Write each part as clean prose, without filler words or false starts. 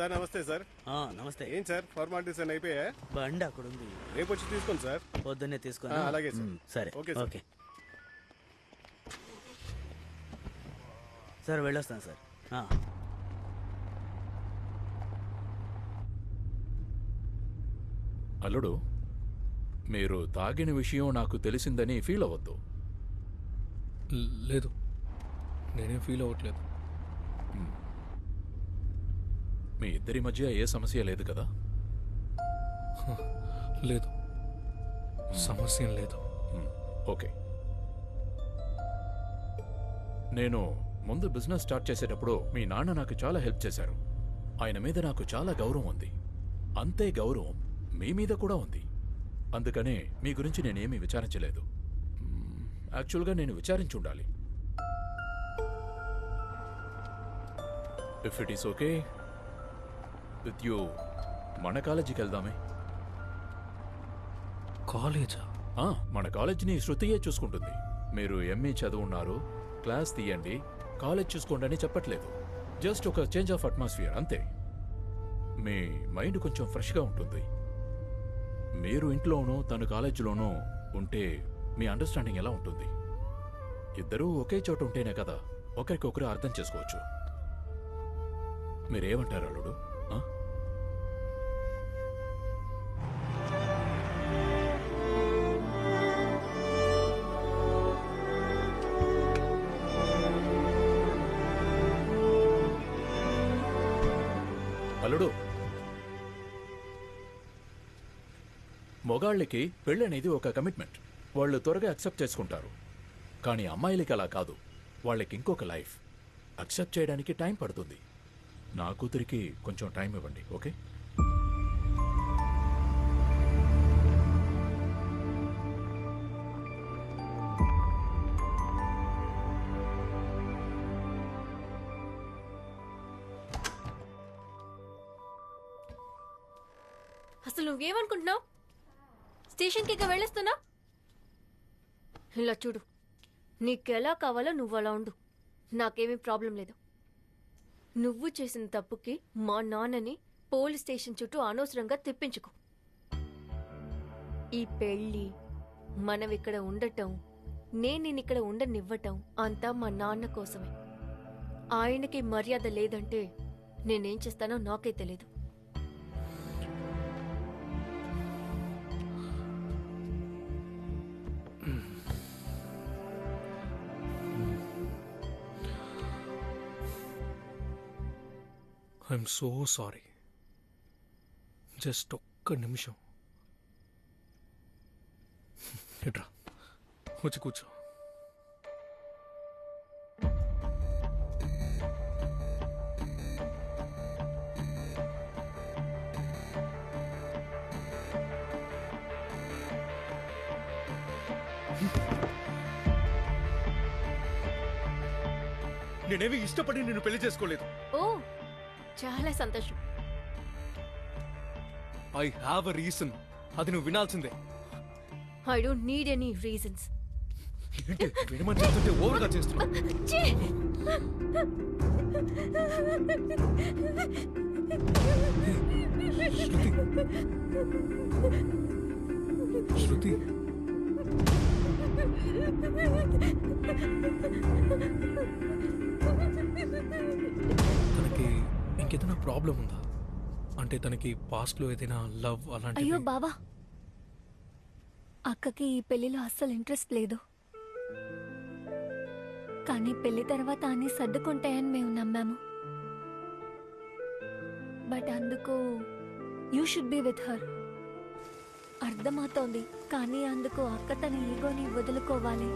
Sir నమస్తే sir. నమస్తే. ఏం సార్ ఫార్మాలిటీస్ అని అయిపోయా? బండి అక్కడ ఉంది, రేపు వచ్చి తీసుకోండి సార్. పొద్దున్నే తీసుకొని. అలాగే సార్. సరే ఓకే సార్. ఓకే సార్, వెళ్ళొస్తాను సార్. అల్లుడు, మీరు తాగిన విషయం నాకు తెలిసిందని ఫీల్ అవ్వద్దు. లేదు, నేనేం ఫీల్ అవ్వట్లేదు. మీ ఇద్దరి మధ్య ఏ సమస్య లేదు కదా? లేదు, సమస్య ఏం లేదు. ఓకే. నేను ముందు బిజినెస్ స్టార్ట్ చేసేటప్పుడు మీ నాన్న నాకు చాలా హెల్ప్ చేశారు. ఆయన మీద నాకు చాలా గౌరవం ఉంది. అంతే గౌరవం మీ మీద కూడా ఉంది. అందుకనే మీ గురించి నేనేమీ విచారించలేదు. యాక్చువల్గా నేను విచారించి ఉండాలి. If it is okay with you, మన కాలేజీకి వెళ్దామే. కాలేజా? మన కాలేజీని శృతియే చూసుకుంటుంది. మీరు ఎంఏ చదువున్నారు, క్లాస్ తీయండి, కాలేజ్ చూసుకోండి అని చెప్పట్లేదు. జస్ట్ ఒక చేంజ్ ఆఫ్ అట్మాస్ఫియర్ అంతే. మీ మైండ్ కొంచెం ఫ్రెష్గా ఉంటుంది. మీరు ఇంట్లోనూ తను కాలేజీలోనూ ఉంటే మీ అండర్స్టాండింగ్ ఎలా ఉంటుంది? ఇద్దరూ ఒకే చోట ఉంటేనే కదా ఒకరికొకరు అర్థం చేసుకోవచ్చు. మీరేమంటారు అల్లుడు? అల్లుడు, మొగాళ్ళకి పెళ్ళనేది ఒక కమిట్మెంట్. వాళ్ళు త్వరగా అక్సెప్ట్ చేసుకుంటారు. కానీ అమ్మాయిలకి అలా కాదు. వాళ్ళకి ఇంకొక లైఫ్. అక్సెప్ట్ చేయడానికి టైం పడుతుంది. నా కూతురికి కొంచెం టైం ఇవ్వండి, ఓకే? అసలు నువ్వేమనుకుంటున్నావు? స్టేషన్కి ఇక వెళ్ళొస్తున్నా? ఇలా చూడు, నీకెలా కావాలో నువ్వు అలా ఉండు. నాకేమీ ప్రాబ్లం లేదు. నువ్వు చేసిన తప్పుకి మా నాన్నని పోలీస్ స్టేషన్ చుట్టూ అనవసరంగా తిప్పించుకో. ఈ పెళ్ళి, మనం ఇక్కడ ఉండటం, నేను ఇక్కడ ఉండనివ్వటం అంతా మా నాన్న కోసమే. ఆయనకి మర్యాద లేదంటే నేనేం చేస్తానో నాకే తెలీదు. I'm so sorry. జస్ట్ ఒక్క నిమిషం. ఎట్రా, వచ్చి కూర్చో. నేనేమి ఇష్టపడి నిన్ను పెళ్లి చేసుకోలేదు. ఓ, చాలా సంతోషం. I have a reason. అది నువ్వు వినాల్సిందే. I don't need any reasons. ఏంటి వినమని చెప్తుంటే ఓవర్గా చేస్తున్నావు? శృతి, తనకి ఇంకేదైనా ప్రాబ్లం ఉందా? అంటే తనకి పాస్ట్ లో ఏదైనా లవ్ అలాంటి? అయ్యో బావా, అక్కకి ఈ పెళ్లిలో అస్సలు ఇంట్రెస్ట్ లేదు. కానీ పెళ్లి తర్వాత అన్ని సర్దుకుంటాయని మేము నమ్మాము. బట్ అందుకు you should be with her. అర్థమవుతోంది, కానీ అందుకు అక్క తన ఈగోని వదులుకోవాలి.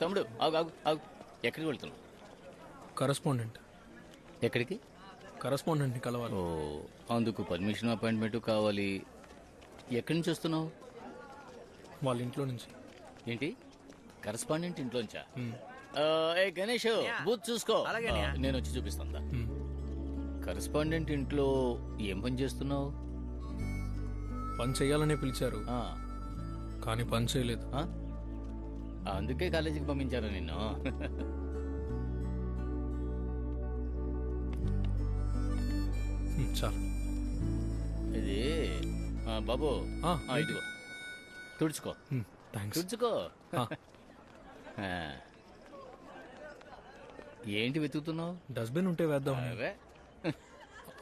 తమ్ముడు ఆగు ఆగు ఆగు. ఎక్కడికి వెళ్తున్నావు? కరెస్పాండెంట్. ఎక్కడికి? కరెస్పాండెంట్ని కలవాలి. ఓ, అందుకు పర్మిషన్ అపాయింట్మెంట్ కావాలి. ఎక్కడి నుంచి వస్తున్నావు? వాళ్ళ ఇంట్లో నుంచి. ఏంటి, కరెస్పాండెంట్ ఇంట్లోంచా? ఏ గణేష్, బూత్ చూసుకో. నేను వచ్చి చూపిస్తాను. కరెస్పాండెంట్ ఇంట్లో ఏం పని చేస్తున్నావు? పని చేయాలనే పిలిచారు ఆ, కానీ పని చేయలేదు. ఆ? అందుకే కాలేజీకి పంపించాను నిన్ను. చాలు. ఇది బాబు, ఆ, ఇదిగో తుడుచుకో, థ్యాంక్స్. తుడుచుకో. ఆ. ఆ. ఏంటి వెతుకుతున్నావు? డస్ట్బిన్ ఉంటే వేద్దాం. అవే,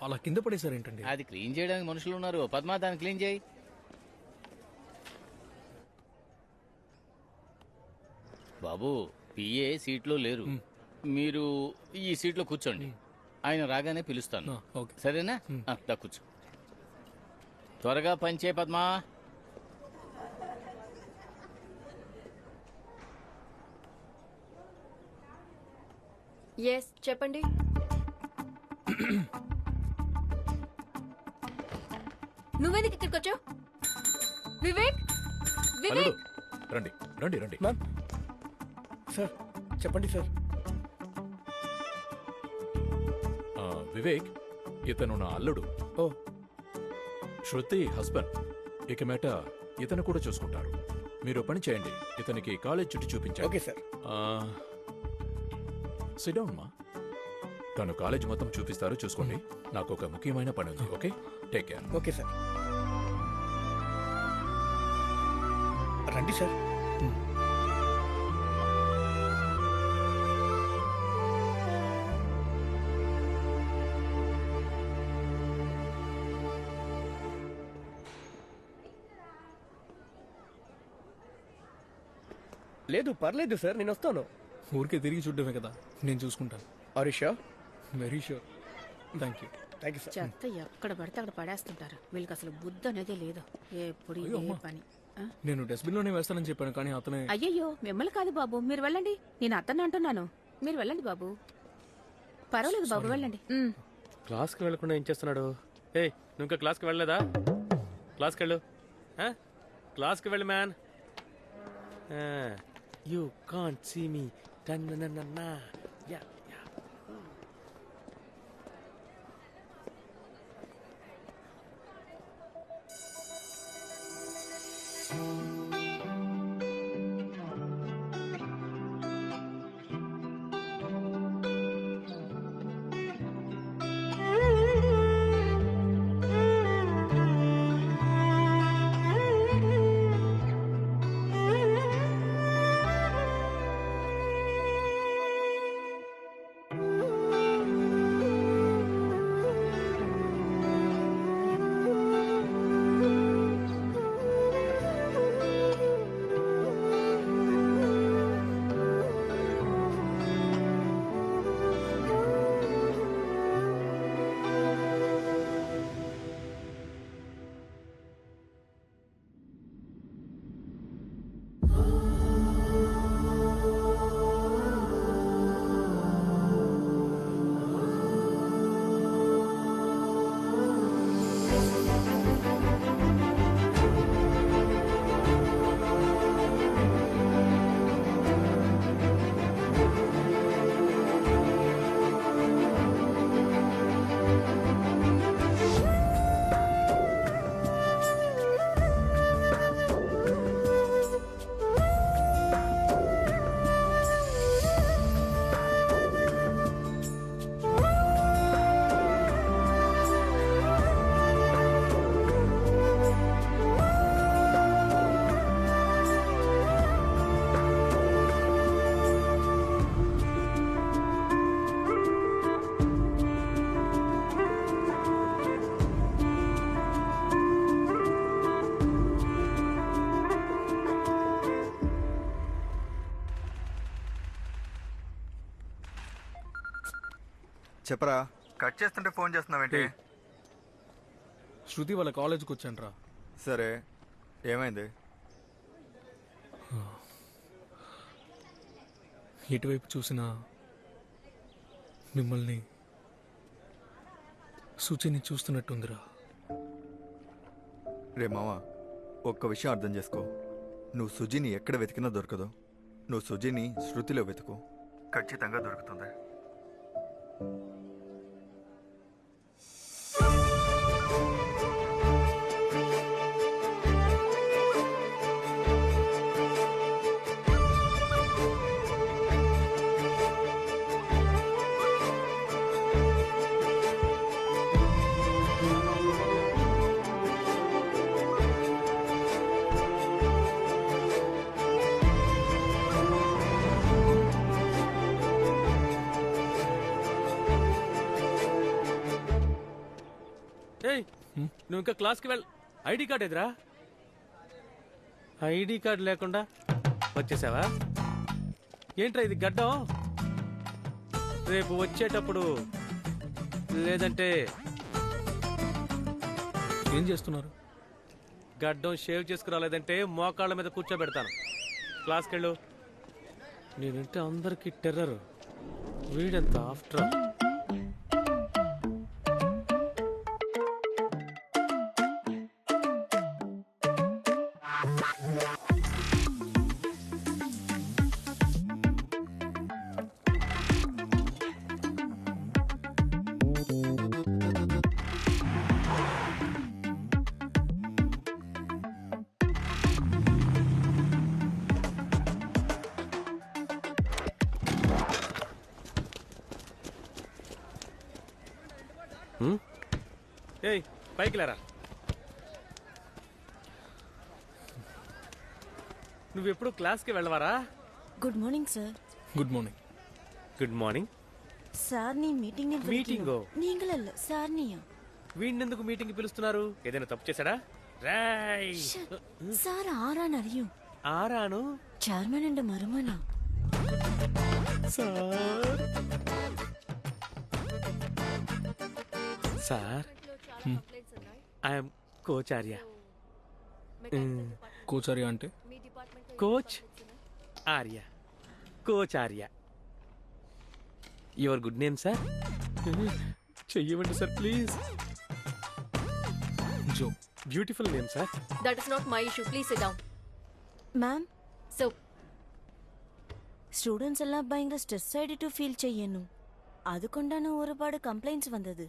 అలా కింద పడేశారు ఏంటండి? అది క్లీన్ చేయడానికి మనుషులు ఉన్నారు. పద్మా, దాన్ని క్లీన్ చేయి. బాబు, పిఏ సీట్లో లేరు. మీరు ఈ సీట్లో కూర్చోండి. ఆయన రాగానే పిలుస్తాను. ఓకే. సరేనా? దా కూర్చో. త్వరగా పంచే పద్మా. ఎస్, చెప్పండి. నువ్వెందుకు ఇక్కడికి వచ్చావు? వివేక్, హలో, వివేక్. రండి రండి రండి. మ్యామ్, సార్ చెప్పండి సార్. వివేక్, ఇతను నా అల్లుడు. ఓ, శృతి హస్బెండ్. ఇక మేట ఇతను కూడా చూసుకుంటారు. మీరు పని చేయండి, ఇతనికి కాలేజ్ చుట్టూ చూపించండి. Okay sir. సిడౌన్ మా. తను కాలేజ్ మొత్తం చూపిస్తారు, చూసుకోండి. నాకు ఒక ముఖ్యమైన పని ఉంది. Okay, take care. Okay sir. రండి సార్. లేదు, పర్లేదు సార్, నేను వస్తాను. ఊరికే తిరిగి చూడడమే కదా, నేను చూసుకుంటాను. Arisha, very sure. Thank you. Thank you sir. చెత్త ఎక్కడ పడితే అక్కడ పడేస్తుంటారు. వీళ్ళకి అసలు బుద్ధి అనేదే లేదు. ఎప్పుడు అయ్యో, ఇదే అమ్మా. పని. ఆ? నేను డస్ట్బిన్లోనే వేస్తానని చెప్పాను, కానీ అతనే. అయ్యయ్యో, మిమ్మల్ని కాదు బాబు, మీరు వెళ్ళండి. నేను అతన్ని అంటున్నాను. మీరు వెళ్ళండి బాబు. పర్వాలేదు బాబు, వెళ్ళండి. క్లాస్కి వెళ్ళకుండా ఏం చేస్తున్నాడు? ఏయ్, నువ్వు ఇంకా క్లాస్కి వెళ్ళలేదా? క్లాస్కి వెళ్ళు. క్లాస్కి వెళ్ళు man. You can't see me. Yeah yeah. చెప్పరా, కట్ చేస్తుంటే ఫోన్ చేస్తున్నావేంటి? శృతి వాళ్ళ కాలేజ్కి వచ్చాను రా. సరే, ఏమైంది? ఎటువైపు చూసినా మిమ్మల్ని, సూచిని చూస్తున్నట్టుందిరా. రే మావా, ఒక్క విషయం అర్థం చేసుకో. నువ్వు సుజిని ఎక్కడ వెతికినా దొరకదు. నువ్వు సుజిని శృతిలో వెతుకు, ఖచ్చితంగా దొరుకుతుంది. నువ్వు ఇంకా క్లాస్కి ఐడి కార్డ్ ఎదురా? ఐడి కార్డ్ లేకుండా వచ్చేసావా? ఏంట్రా ఇది గడ్డం? రేపు వచ్చేటప్పుడు లేదంటే ఏం చేస్తున్నారు? గడ్డం షేవ్ చేసుకురాలేదంటే మోకాళ్ళ మీద కూర్చోబెడతాను. క్లాస్కి వెళ్ళు. నేనంటే అందరికీ టెర్రర్. వీడెంత after all. ఏయ్ పైకి లేరా. నువ్వెప్పుడు క్లాస్కి వెళ్ళవారా? Good morning sir. Good morning. Good morning. Sir நீ மீட்டிங் మీటింగో? நீங்களல்ல சார் நீயா? వీడినెందుకు మీటింగ్ పిలుస్తున్నారు? ఏదైనా తప్పు చేశాడా? రాయ్ சார் ஆறான் அறியும். ఆరాను చైర్మన్ అండ్ మరుమనా. Sir I'm coach Arya. కోచారి అంటే? Coach Arya. Coach Arya. Your good name sir? చెయ్యవండి సార్ ప్లీజ్. జో. Beautiful name sir. That is not my issue. Please sit down. Ma'am so students எல்லாம் பயங்கர ஸ்ட்ரெஸ் ஆயிட்டு ஃபீல் செய்யணும். அதுകൊണ്ടാണ് ഒരുപാട് కంప్లైంట్స్ വന്നത്.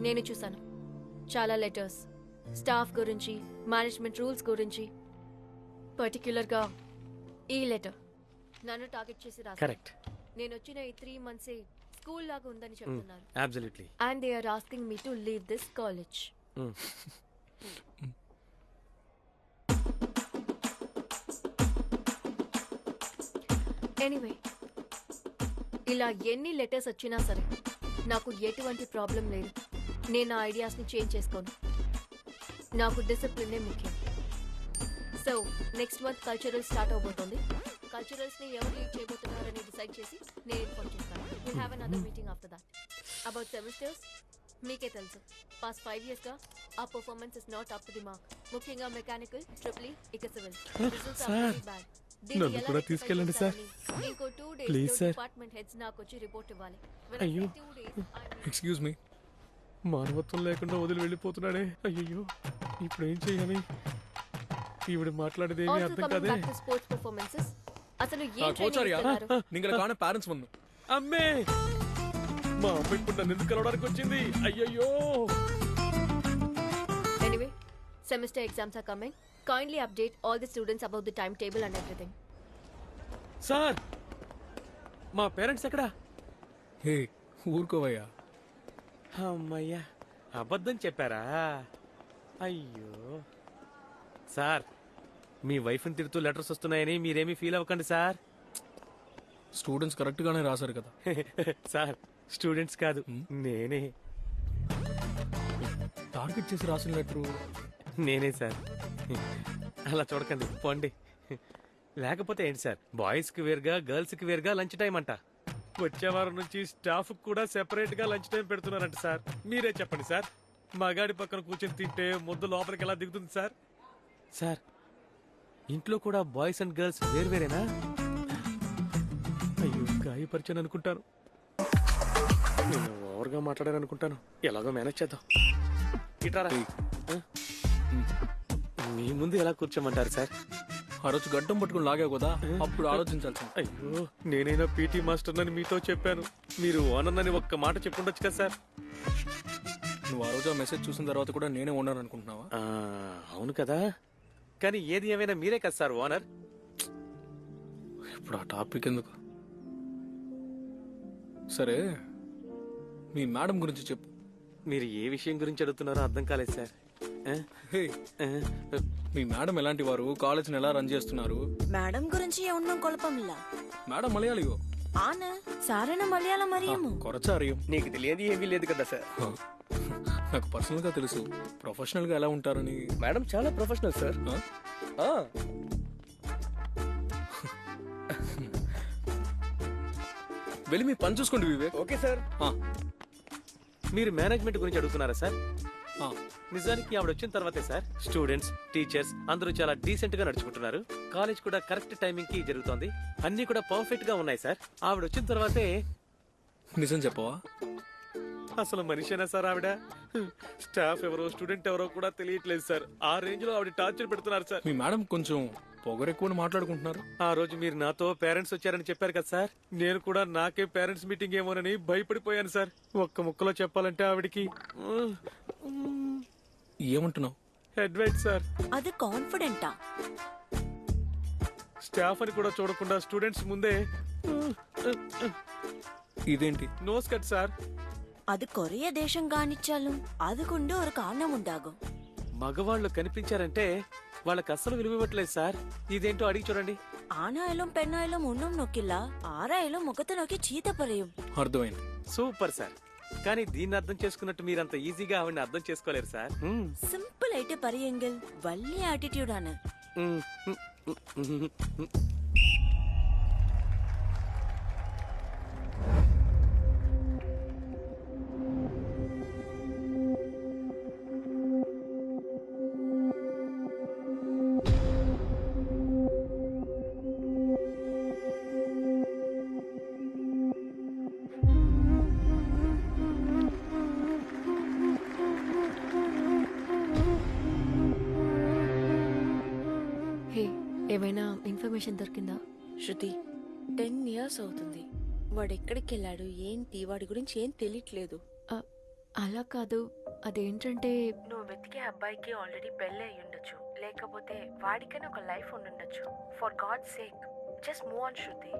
నేను చూసాను చాలా లెటర్స్ స్టాఫ్ గురించి, మేనేజ్మెంట్ రూల్స్ గురించి. పర్టిక్యులర్గా ఈ లెటర్ నన్ను టార్గెట్ చేసి రాశారు. కరెక్ట్. నేను వచ్చిన ఈ 3 months స్కూల్ లాగా ఉందని చెప్తున్నారు. Absolutely. And they are asking me to leave this college. Anyway, ఇలా ఎన్ని లెటర్స్ వచ్చినా సరే నాకు ఎటువంటి ప్రాబ్లం లేదు. నేను నా ఐడియాస్ని చేంజ్ చేసుకోను. నాకు డిసిప్లినే ముఖ్యం. So next month cultural start అవబోతుంది. కల్చరల్స్ని ఎవరు లీడ్ చేయబోతున్నారని డిసైడ్ చేసి నేను ఇన్ఫార్మ్ చేస్తాను. Will have another meeting after that. About semesters మీకే తెలుసు. పాస్ట్ 5 yearsగా ఆ performance is not up to the mark. ముఖ్యంగా మెకానికల్, ట్రిపుల్ ఇక civil results are very bad. నన్ను కూడా తీసుకెళ్ళండి సార్. ఇంకో 2 days please sir. Department heads నాకు వచ్చి రిపోర్ట్ ఇవ్వాలి. అయ్యో. 2 days ఎక్స్క్యూజ్ మీ. మానవత్వం లేకుండా వదిలి వెళ్ళిపోతున్నాడే. అయ్యో ఇప్పుడు ఏం చేయాలి? ఈవిడ మాట్లాడేది ఏమీ also అర్థం coming కాదే. back to sports performances. అసలు ఏం కోచారి training ఇస్తున్నారు? నీకు పేరెంట్స్ వన్ను. అమ్మే, మా అమ్మ ఇప్పుడు నన్ను ఎందుకు కలవడానికి వచ్చింది? అయ్యయ్యో. Anyway, semester exams are coming. Kindly update all the students about the timetable and everything. Sir, మా పేరెంట్స్ ఎక్కడా? హే ఊరుకోవయ్యా. అమ్మయ్యా, అబద్ధం చెప్పారా? అయ్యో సార్, మీ వైఫ్ని తిడుతూ లెటర్స్ వస్తున్నాయని మీరేమీ ఫీల్ అవ్వకండి సార్. స్టూడెంట్స్ కరెక్ట్ గానే రాశారు కదా సార్. స్టూడెంట్స్ కాదు, నేనే. టార్గెట్ చేసి రాసిన లెటరు నేనే సార్. అలా చూడకండి, పోండి. లేకపోతే ఏంటి సార్, బాయ్స్ కి వేరుగా గర్ల్స్ కి వేరుగా లంచ్ టైం అంట. వచ్చే వారం నుంచి స్టాఫ్ కూడా సెపరేట్ గా లంచ్ టైం పెడుతున్నారంట సార్. మీరే చెప్పండి సార్, మగాడి పక్కన కూర్చొని తింటే ముద్దు లోపలికి ఎలా దిగుతుంది సార్? సార్, ఇంట్లో కూడా బాయ్స్ అండ్ గర్ల్స్ వేరువేరేనా? అయ్యో, గాయపరిచాను అనుకుంటాను. నేను ఓవర్గా మాట్లాడాను అనుకుంటాను. ఎలాగో మేనేజ్ చేద్దాం. ఇటారా, మీ ముందు ఎలా కూర్చోమంటారు సార్? ఆ రోజు గడ్డం పట్టుకుని లాగావు కదా, అప్పుడు ఆలోచించాల్సి. అయ్యో, నేనైనా పీటీ మాస్టర్ అని మీతో చెప్పాను. మీరు ఓనర్ అని ఒక్క మాట చెప్పుండొచ్చు కదా సార్. నువ్వు ఆ రోజు ఆ మెసేజ్ చూసిన తర్వాత కూడా నేనే ఓనర్ అనుకుంటున్నావా? అవును కదా, కానీ ఏది ఏమైనా మీరే కదా సార్ ఓనర్. ఇప్పుడు ఆ టాపిక్ ఎందుకు? సరే, మీ మేడం గురించి చెప్పు. మీరు ఏ విషయం గురించి అడుగుతున్నారో అర్థం కాలేదు సార్. హే, మీ మేడం ఎలాంటి వారు, కాలేజ్ని ఎలా రన్ చేస్తున్నారు? మేడం గురించి ఏమన్నా కుழப்பం இல்ல. మేడం మలయాళియో? ആണ് സാറിന് മലയാളം അറിയുമോ? కొరచారియం. నీకు తెలియదు ఏమీ లేదు కదా సార్. నాకు పర్సనల్ గా తెలుసు, ప్రొఫెషనల్ గా ఎలా ఉంటారని. మేడం చాలా ప్రొఫెషనల్ సార్. ఆ, వెళ్ళి మీ పని చూసుకోండి వివేక్. Okay sir. మీరు మేనేజ్మెంట్ గురించి అడుగుతున్నారా సార్? ఆ, నిజానికి ఆవిడ వచ్చిన తర్వాతే సార్ స్టూడెంట్స్, టీచర్స్ అందరూ చాలా డీసెంట్ గా నడుచుకుంటున్నారు. కాలేజ్ కూడా కరెక్ట్ టైమింగ్ కి జరుగుతోంది. అన్ని కూడా పర్ఫెక్ట్ గా ఉన్నాయి సార్. ఆవిడ వచ్చిన తర్వాతే. నిజం చెప్పవా? అసలు మనిషేనా సార్ ఆవిడ? స్టాఫ్ ఎవరో స్టూడెంట్ ఎవరో కూడా తెలియట్లేదు సార్. ఆ రేంజ్ లో ఆవిడ టార్చర్ పెడుతున్నారు సార్. మీ మేడం కొంచెం పొగరెక్కువ మాట్లాడుకుంటున్నారు. ఆ రోజు మీరు నాతో పేరెంట్స్ వచ్చారని చెప్పారు కదా సార్, నేను కూడా నాకే పేరెంట్స్ మీటింగ్ ఏమోనని భయపడిపోయాను సార్. ఒక్క ముక్కలో చెప్పాలంటే ఆవిడికి ఏమంటున్నావు? Head weight sir. అది కాన్ఫిడెంటా? స్టాఫ్ అని కూడా చూడకుండా స్టూడెంట్స్ ముందే ఇదేంటి? Nose cut sir. அது கொரிய தேசம் காணிச்சாலும் அதுக்குண்டு ஒரு காரணம் உண்டாகும். మగవాళ్ళు కనిపించారంటే వాళ్ళకి అస్సలు విలువ ఇవ్వట్లేదు సార్. ఇదేంటో అడిగి చూడండి. ஆணாயிலும் பெண்ணாயிலும் ஒன்னும் நோக்கில்ல, ஆறாயிலும் முகத்தை నొక్కి చీత పరయం. అర్థమైంది. Super sir. కానీ దీన్ని అర్థం చేసుకున్నట్టు మీరంత ఈజీగా ఆవిడని అర్థం చేసుకోలేరు సార్. సింపుల్ అయితే పరియంగల్ వల్లి యాటిట్యూడ్ ആണ്. హే, ఏమైనా ఇన్ఫర్మేషన్ దొరికిందా? శృతి 10 years అవుతుంది. వాడు ఎక్కడికి వెళ్ళాడు ఏంటి, వాడి గురించి ఏం తెలియట్లేదు. అలా కాదు, అదేంటంటే నువ్వు వెతికే అబ్బాయికి ఆల్రెడీ పెళ్ళి అయి ఉండొచ్చు, లేకపోతే వాడికైనా ఒక లైఫ్ ఉండుండొచ్చు. For god sake just move on Shruti.